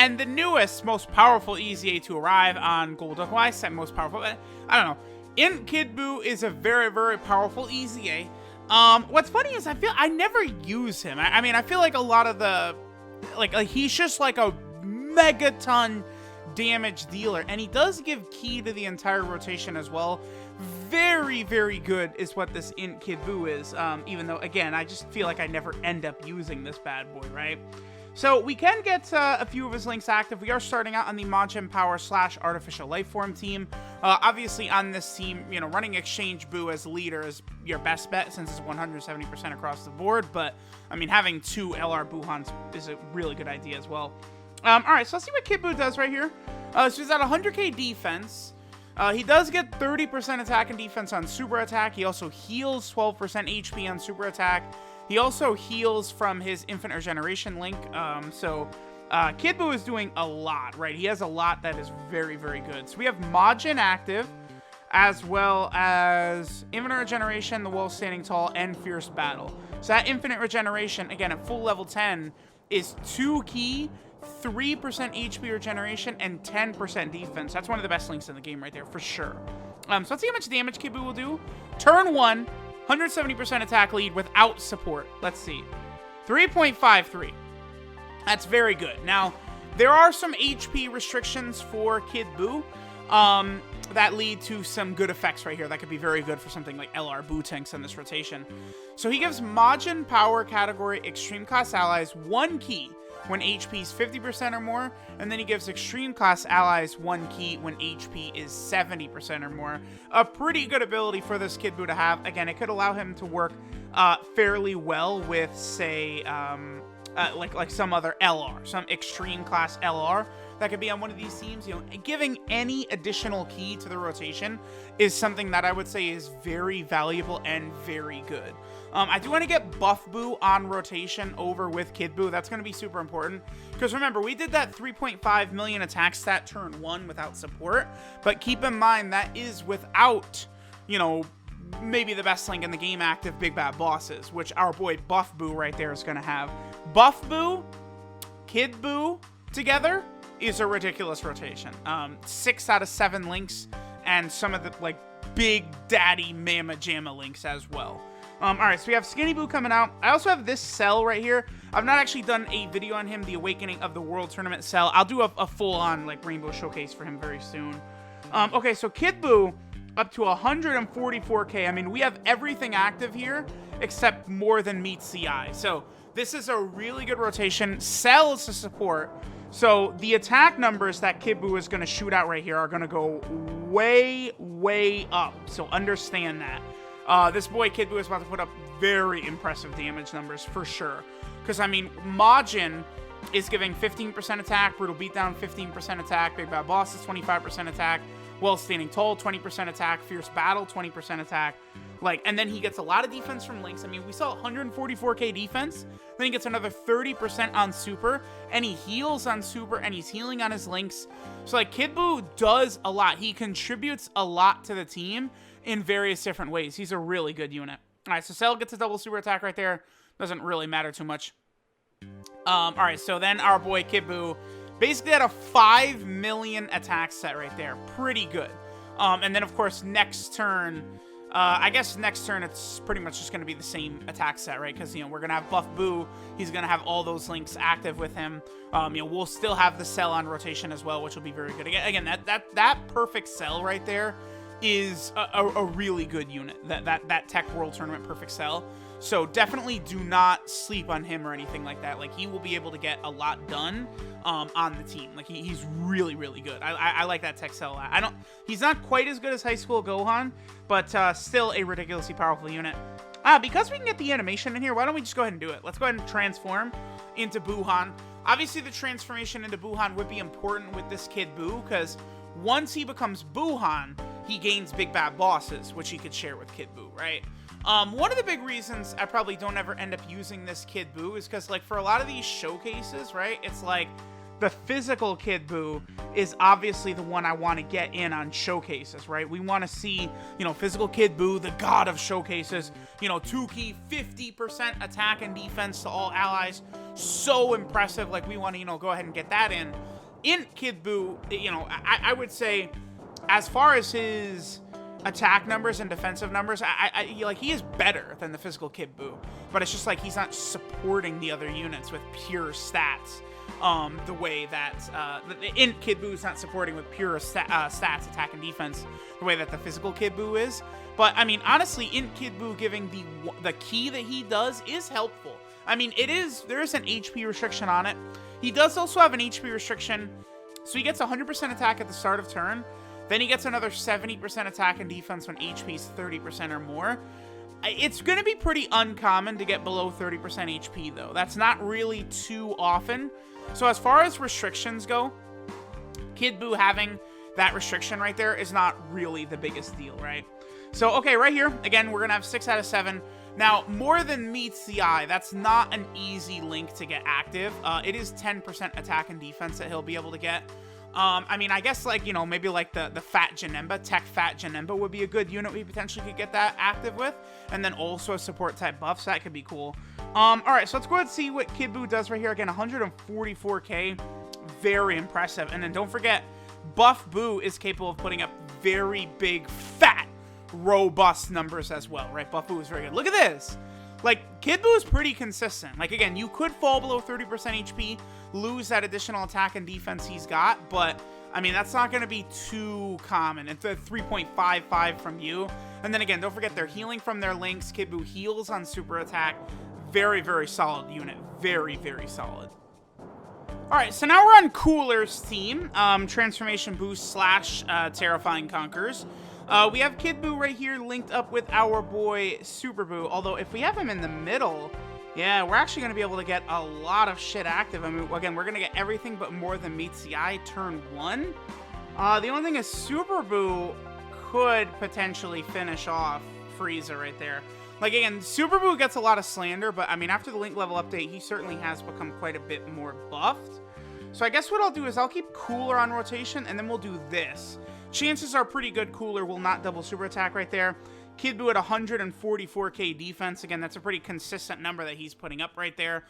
and the newest, most powerful EZA to arrive on Gold Dokkan. Why I said most powerful? I don't know. INT Kid Buu is a very, very powerful EZA. What's funny is I never use him. I mean, I feel like a lot of the, like he's just like a megaton damage dealer, and he does give key to the entire rotation as well. Very, very good is what this INT Kid Buu is, even though, again, I just feel like I never end up using this bad boy, right? So we can get a few of his links active. We are starting out on the Majin Power / Artificial Lifeform team. Obviously on this team, you know, running Exchange Buu as leader is your best bet since it's 170% across the board. But, I mean, having 2 LR Buuhans is a really good idea as well. Alright, so let's see what Kid Buu does right here. So he's at 100k defense. He does get 30% attack and defense on super attack. He also heals 12% HP on super attack. He also heals from his Infinite Regeneration link. Kid Buu is doing a lot, right? He has a lot that is very, very good. So we have Majin active, as well as Infinite Regeneration, the Wall Standing Tall, and Fierce Battle. So that Infinite Regeneration, again, at full level 10, is 2 key, 3% HP regeneration, and 10% defense. That's one of the best links in the game right there, for sure. So let's see how much damage Kid Buu will do. Turn 1, 170% attack lead without support. Let's see. 3.53. That's very good. Now, there are some HP restrictions for Kid Buu that lead to some good effects right here. That could be very good for something like LR Buu tanks in this rotation. So he gives Majin Power category Extreme Class Allies 1 key when HP is 50% or more, and then he gives Extreme Class Allies 1 key when HP is 70% or more. A pretty good ability for this Kid Buu to have. Again, it could allow him to work fairly well with, say, like some other LR, some Extreme Class LR that could be on one of these teams. You know, giving any additional key to the rotation is something that I would say is very valuable and very good. I do want to get Buff Buu on rotation over with Kid Buu. That's going to be super important. Because remember, we did that 3.5 million attack stat turn 1 without support. But keep in mind, that is without, you know, maybe the best link in the game active Big Bad Bosses, which our boy Buff Buu right there is going to have. Buff Buu, Kid Buu together is a ridiculous rotation. 6 out of 7 links, and some of the, like, big daddy mamma jamma links as well. Alright, so we have Skinny Buu coming out. I also have this cell right here. I've not actually done a video on him, the Awakening of the World Tournament cell. I'll do a full-on, like, Rainbow Showcase for him very soon. Okay, so Kid Buu up to 144k. I mean, we have everything active here except more than meets the eye. So this is a really good rotation. Cell is to support. So the attack numbers that Kid Buu is going to shoot out right here are going to go way, way up. So understand that. This boy Kid Buu is about to put up very impressive damage numbers for sure. Because, I mean, Majin is giving 15% attack, Brutal Beatdown 15% attack, Big Bad Bosses 25% attack, Well Standing Tall 20% attack, Fierce Battle 20% attack. Like, and then he gets a lot of defense from links. I mean, we saw 144k defense. Then he gets another 30% on super, and he heals on super, and he's healing on his links. So, like, Kid Buu does a lot. He contributes a lot to the team in various different ways. He's a really good unit. All right, so Cell gets a double super attack right there. Doesn't really matter too much. All right, so then our boy Kid Buu basically had a 5 million attack set right there. Pretty good. And then, of course, next turn... I guess next turn it's pretty much just going to be the same attack set, right? Because, you know, we're going to have Buff Buu. He's going to have all those links active with him. You know, we'll still have the Cell on rotation as well, which will be very good. Again, that perfect Cell right there is a really good unit. That Tech World Tournament perfect Cell. So definitely do not sleep on him or anything like that. Like, he will be able to get a lot done on the team. Like, he's really, really good. I like that Tech Cell. He's not quite as good as High School Gohan, but still a ridiculously powerful unit. Because we can get the animation in here, why don't we just go ahead and do it? Let's go ahead and transform into Buuhan. Obviously, the transformation into Buuhan would be important with this Kid Buu, because once he becomes Buuhan, he gains Big Bad Bosses, which he could share with Kid Buu, right? One of the big reasons I probably don't ever end up using this Kid Buu is because, like, for a lot of these showcases, right, it's like the physical Kid Buu is obviously the one I want to get in on showcases, right? We want to see, you know, physical Kid Buu, the god of showcases, you know, 2-key, 50% attack and defense to all allies. So impressive. Like, we want to, you know, go ahead and get that in. Int Kid Buu, you know, I would say, as far as his attack numbers and defensive numbers, like, he is better than the physical Kid Buu, but it's just like he's not supporting the other units with pure stats, the way that the Int Kid Buu is not supporting with pure stats, attack and defense, the way that the physical Kid Buu is. But I mean, honestly, Int Kid Buu giving the key that he does is helpful. I mean, there is an HP restriction on it. He does also have an HP restriction, so he gets 100% attack at the start of turn. Then he gets another 70% attack and defense when HP is 30% or more. It's going to be pretty uncommon to get below 30% HP, though. That's not really too often. So as far as restrictions go, Kid Buu having that restriction right there is not really the biggest deal, right? So, okay, right here, again, we're going to have 6 out of 7. Now, more than meets the eye, that's not an easy link to get active. It is 10% attack and defense that he'll be able to get. I mean, I guess, like, you know, maybe like the Fat Janemba, Tech Fat Janemba would be a good unit we potentially could get that active with. And then also a support type buff, so that could be cool. Alright, so let's go ahead and see what Kid Buu does right here. Again, 144k, very impressive. And then don't forget, Buff Buu is capable of putting up very big, fat, robust numbers as well, right? Buff Buu is very good. Look at this. Like, Kid Buu is pretty consistent. Like, again, you could fall below 30% HP, lose that additional attack and defense he's got, but, I mean, that's not going to be too common. It's a 3.55 from you. And then again, don't forget, they're healing from their links. Kid Buu heals on super attack. Very, very solid unit. Very, very solid. Alright, so now we're on Cooler's team. Transformation Boost / Terrifying Conquerors. We have Kid Buu right here linked up with our boy Super Buu. Although, if we have him in the middle, yeah, we're actually going to be able to get a lot of shit active. I mean, again, we're going to get everything but more than meets the eye turn 1. The only thing is Super Buu could potentially finish off Frieza right there. Like, again, Super Buu gets a lot of slander, but, I mean, after the link level update, he certainly has become quite a bit more buffed. So I guess what I'll do is I'll keep Cooler on rotation, and then we'll do this. Chances are pretty good Cooler will not double super attack right there. Kid Buu at 144k defense. Again, that's a pretty consistent number that he's putting up right there.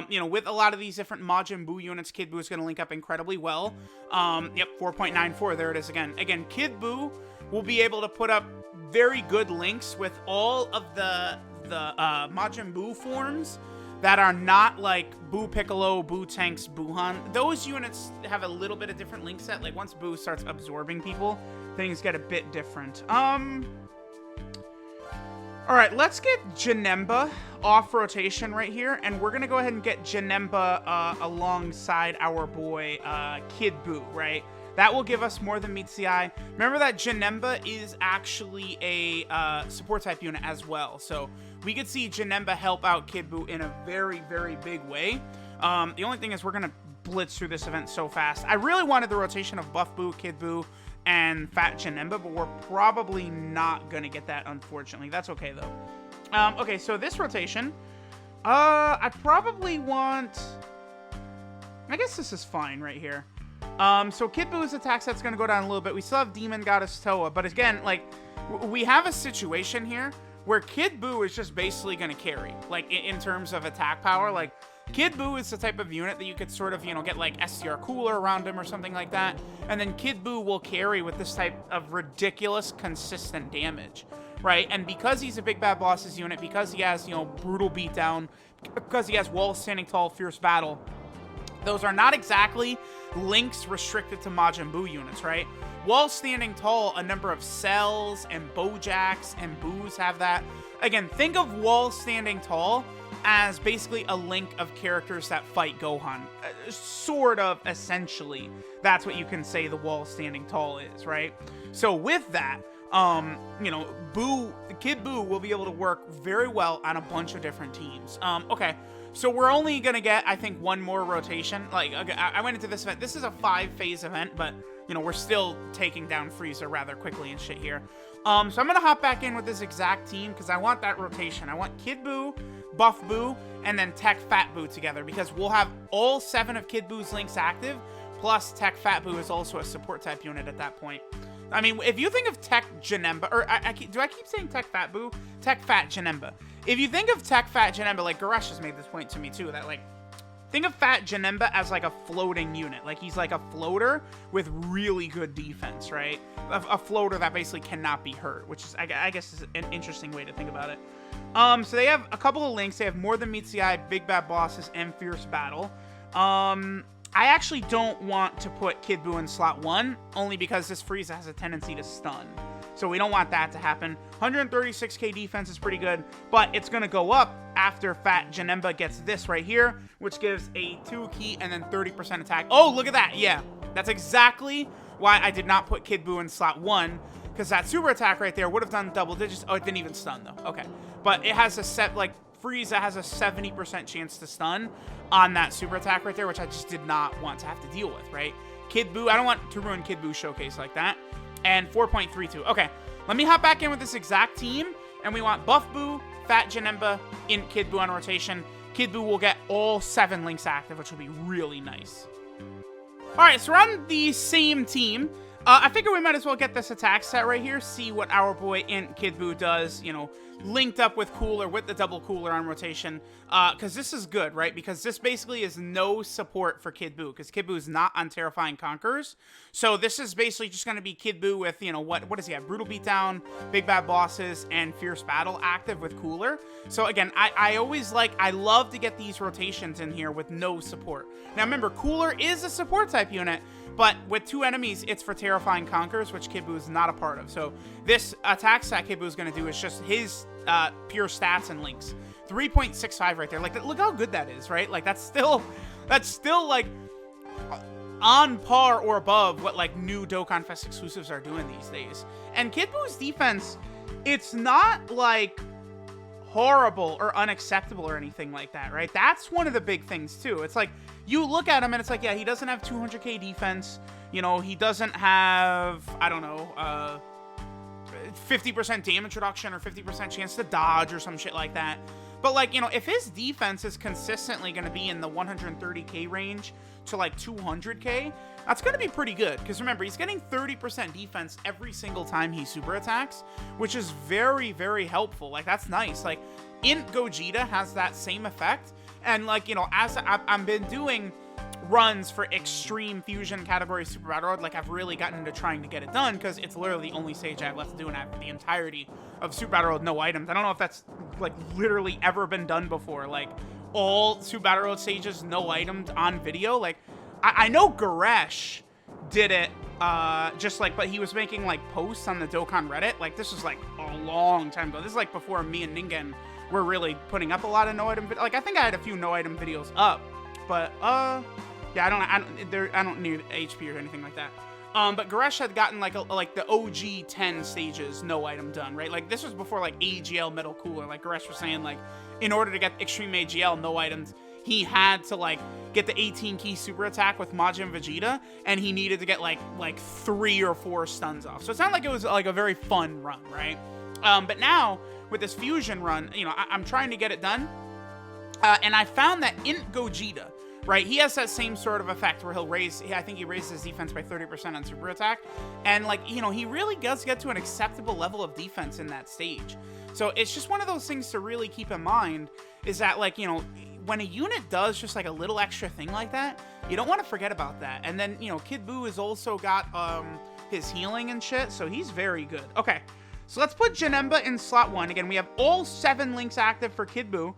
You know, with a lot of these different Majin Buu units, Kid Buu is going to link up incredibly well. Yep, 4.94. There it is again. Again, Kid Buu will be able to put up very good links with all of the Majin Buu forms that are not like Buu Piccolo, Buu Tanks, Buuhan. Those units have a little bit of different link set. Like, once Buu starts absorbing people, things get a bit different. Alright, let's get Janemba off rotation right here, and we're gonna go ahead and get Janemba alongside our boy Kid Buu, right? That will give us more than meets the eye. Remember that Janemba is actually a support type unit as well, so we could see Janemba help out Kid Buu in a very, very big way. The only thing is we're gonna blitz through this event so fast. I really wanted the rotation of Buff Buu, Kid Buu, and Fat Janemba, but we're probably not gonna get that, unfortunately. That's okay, though. Okay, so this rotation, I probably want... I guess this is fine right here. So Kid Buu's attack set's gonna go down a little bit. We still have Demon Goddess Toa, but again, like, we have a situation here where Kid Buu is just basically gonna carry, like, in terms of attack power. Like, Kid Buu is the type of unit that you could sort of, you know, get like STR Cooler around him or something like that, and then Kid Buu will carry with this type of ridiculous, consistent damage, right? And because he's a Big Bad Boss's unit, because he has, you know, Brutal Beatdown, because he has Wall Standing Tall, Fierce Battle, those are not exactly links restricted to Majin Buu units, right? Wall Standing Tall, a number of Cells and Bojacks and Boos have that. Again, think of Wall Standing Tall as basically a link of characters that fight Gohan. Sort of, essentially. That's what you can say the Wall Standing Tall is, right? So with that, you know, Kid Buu will be able to work very well on a bunch of different teams. Okay, so we're only gonna get, I think, one more rotation. Like, okay, I went into this event. This is a 5-phase event, but, you know, we're still taking down Frieza rather quickly and shit here. So I'm gonna hop back in with this exact team because I want that rotation. I want Kid Buu, Buff Buu, and then Tech Fat Buu together because we'll have all 7 of Kid Buu's links active, plus Tech Fat Buu is also a support type unit at that point. I mean, if you think of Tech Janemba, or do I keep saying Tech Fat Buu? Tech Fat Janemba. If you think of Tech Fat Janemba, like Goresh has made this point to me too, that like think of Fat Janemba as like a floating unit. Like he's like a floater with really good defense, right? A floater that basically cannot be hurt, which is, I guess, is an interesting way to think about it. So they have a couple of links. They have More Than Meets the Eye, Big Bad Bosses, and Fierce Battle. I actually don't want to put Kid Buu in slot 1, only because this Frieza has a tendency to stun. So we don't want that to happen. 136k defense is pretty good, but it's going to go up after Fat Janemba gets this right here, which gives a 2 key and then 30% attack. Oh, look at that. Yeah, that's exactly why I did not put Kid Buu in slot 1, because that super attack right there would have done double digits. Oh, it didn't even stun, though. Okay. But it has a set, like, Frieza has a 70% chance to stun on that super attack right there, which I just did not want to have to deal with, right? Kid Buu, I don't want to ruin Kid Buu's showcase like that. And 4.32. Okay, let me hop back in with this exact team, and we want Buff Buu, Fat Janemba, Int Kid Buu on rotation. Kid Buu will get all 7 links active, which will be really nice. All right, so we're on the same team. I figure we might as well get this attack set right here, see what our boy Int Kid Buu does, you know, linked up with Cooler, with the double Cooler on rotation, because this is good, right? Because this basically is no support for Kid Buu, because Kid Buu is not on Terrifying Conquerors. So this is basically just going to be Kid Buu with, you know, what does he have? Brutal Beatdown, Big Bad Bosses, and Fierce Battle active with Cooler. So again, I love to get these rotations in here with no support. Now remember, Cooler is a support type unit, but with 2 enemies, it's for Terrifying Conquerors, which Kid Buu is not a part of. So this attack set Kid Buu is going to do is just his pure stats and links. 3.65 right there. Like, look how good that is, right? Like, that's still like on par or above what like new Dokkan Fest exclusives are doing these days. And Kid Buu's defense, it's not like horrible or unacceptable or anything like that, right? That's one of the big things too. It's like you look at him and it's like, yeah, he doesn't have 200k defense. You know, he doesn't have, I don't know, 50% damage reduction or 50% chance to dodge or some shit like that. But like, you know, if his defense is consistently going to be in the 130k range to like 200k, that's going to be pretty good. Because remember, he's getting 30% defense every single time he super attacks, which is very, very helpful. Like, that's nice. Like, Int Gogeta has that same effect. And like, you know, as I've been doing runs for extreme fusion category super battle road, like I've really gotten into trying to get it done because it's literally the only stage I have left to do, and I have the entirety of super battle road no items. I don't know if that's like literally ever been done before, like all super battle road stages no items on video. Like I know Goresh did it just like, but he was making like posts on the Dokkan Reddit. Like this was like a long time ago. This is like before me and Ningen were really putting up a lot of no item. Like I think I had a few no item videos up, but yeah, I don't need HP or anything like that. But Goresh had gotten like the OG 10 stages no item done, right? Like this was before like AGL Metal Cooler. Like Goresh was saying, like in order to get Extreme AGL no items, he had to like get the 18 key super attack with Majin Vegeta, and he needed to get like 3 or 4 stuns off. So it sounded like it was like a very fun run, right? But now with this fusion run, you know, I'm trying to get it done, and I found that Int Gogeta, right, he has that same sort of effect where I think he raises his defense by 30% on super attack, and like, you know, he really does get to an acceptable level of defense in that stage. So it's just one of those things to really keep in mind, is that like, you know, when a unit does just like a little extra thing like that, you don't want to forget about that. And then, you know, Kid Buu has also got his healing and shit, so he's very good. Okay, so let's put Janemba in slot 1. Again, we have all 7 links active for Kid Buu.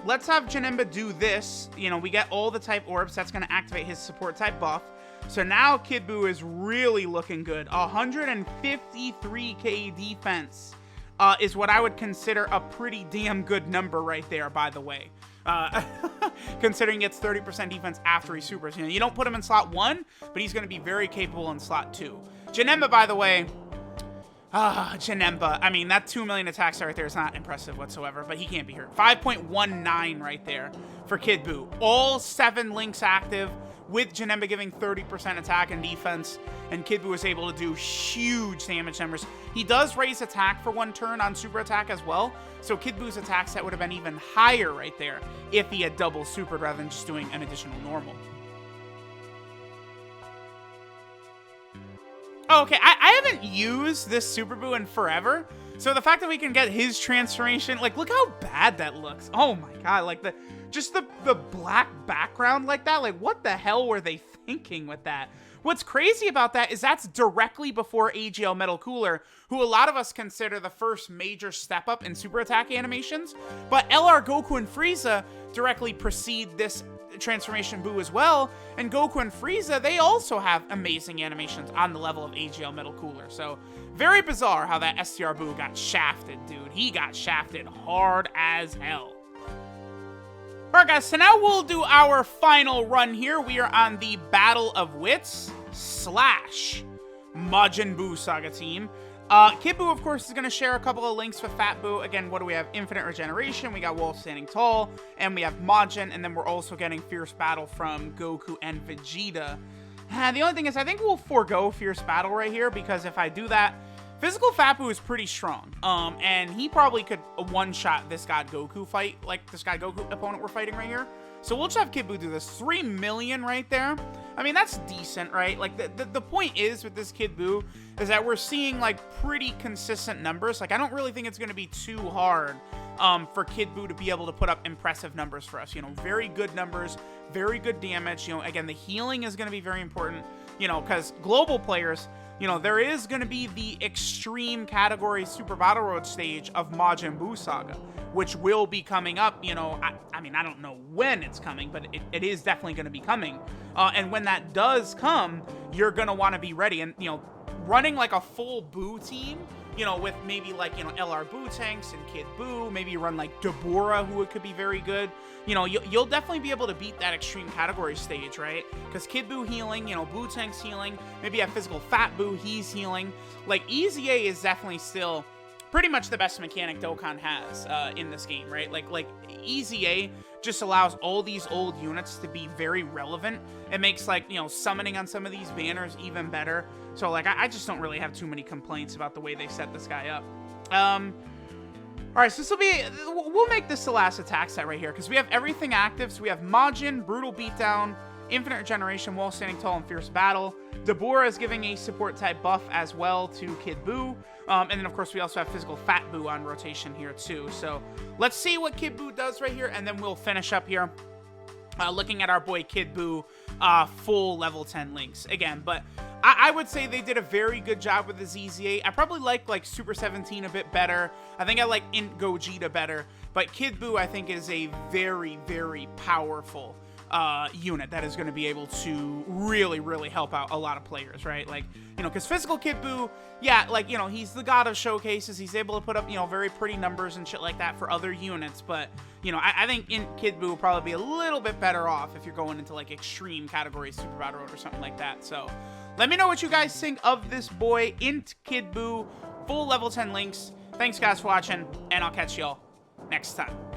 Let's have Janemba do this. You know, we get all the type orbs. That's going to activate his support type buff. So now Kid Buu is really looking good. 153k defense is what I would consider a pretty damn good number right there, by the way. Considering it's 30% defense after he supers. You know, you don't put him in slot 1, but he's going to be very capable in slot 2. Janemba, by the way, Janemba. I mean, that 2 million attacks right there is not impressive whatsoever, but he can't be hurt. 5.19 right there for Kid Buu. All 7 links active, with Janemba giving 30% attack and defense, and Kid Buu is able to do huge damage numbers. He does raise attack for 1 turn on super attack as well, so Kid Buu's attack set would have been even higher right there if he had double supered rather than just doing an additional normal. Okay, I haven't used this Super Buu in forever, So the fact that we can get his transformation, like, look how bad that looks. Oh my god, like, just the black background like that, like, what the hell were they thinking with that? What's crazy about that is that's directly before AGL Metal Cooler, who a lot of us consider the first major step up in super attack animations, but LR Goku and Frieza directly precede this transformation Buu as well, and Goku and Frieza, they also have amazing animations on the level of AGL Metal Cooler. So very bizarre how that STR Buu got shafted, dude. He got shafted hard as hell. Alright guys, so now we'll do our final run here. We are on the Battle of Wits / Majin Buu Saga team. Kid Buu, of course, is going to share a couple of links with Fat Buu. Again, what do we have? Infinite Regeneration, we got Wolf Standing Tall, and we have Majin, and then we're also getting Fierce Battle from Goku and Vegeta. The only thing is, I think we'll forego Fierce Battle right here, because if I do that, Physical Fat Buu is pretty strong, and he probably could one-shot this God Goku fight, like this God Goku opponent we're fighting right here. So we'll just have Kid Buu do this. 3 million right there. I mean, that's decent, right? Like, the point is with this Kid Buu is that we're seeing, like, pretty consistent numbers. Like, I don't really think it's going to be too hard for Kid Buu to be able to put up impressive numbers for us. You know, very good numbers, very good damage. You know, again, the healing is going to be very important, you know, because global players, you know, there is going to be the extreme category Super Battle Road stage of Majin Buu Saga, which will be coming up, you know, I mean, I don't know when it's coming, but it is definitely going to be coming. And when that does come, you're going to want to be ready. And, you know, running like a full Buu team, you know, with maybe like, you know, LR Buu tanks and Kid Buu, maybe you run like Deborah, who could be very good. You know, you'll definitely be able to beat that extreme category stage, right? Because Kid Buu healing, you know, Buu tank's healing, maybe you have Physical Fat Buu, he's healing. Like, EZA is definitely still pretty much the best mechanic Dokkan has in this game, right? Like EZA just allows all these old units to be very relevant. It makes, like, you know, summoning on some of these banners even better. So, like, I just don't really have too many complaints about the way they set this guy up. Alright, so this will be, we'll make this the last attack set right here, because we have everything active. So we have Majin, Brutal Beatdown, Infinite Regeneration, Wall Standing Tall, and Fierce Battle. Deborah is giving a support type buff as well to Kid Buu. And then, of course, we also have Physical Fat Buu on rotation here, too. So let's see what Kid Buu does right here, and then we'll finish up here looking at our boy Kid Buu full level 10 links again. But I would say they did a very good job with the EZA. I probably like Super 17 a bit better. I think I like Int Gogeta better. But Kid Buu, I think, is a very, very powerful unit that is going to be able to really, really help out a lot of players, right? Like, you know, because Physical Kid Buu, yeah, like, you know, he's the god of showcases. He's able to put up, you know, very pretty numbers and shit like that for other units. But, you know, I think Kid Buu will probably be a little bit better off if you're going into, like, extreme categories, Super Battle Road or something like that. So let me know what you guys think of this boy, Int Kid Buu, full level 10 links. Thanks, guys, for watching, and I'll catch y'all next time.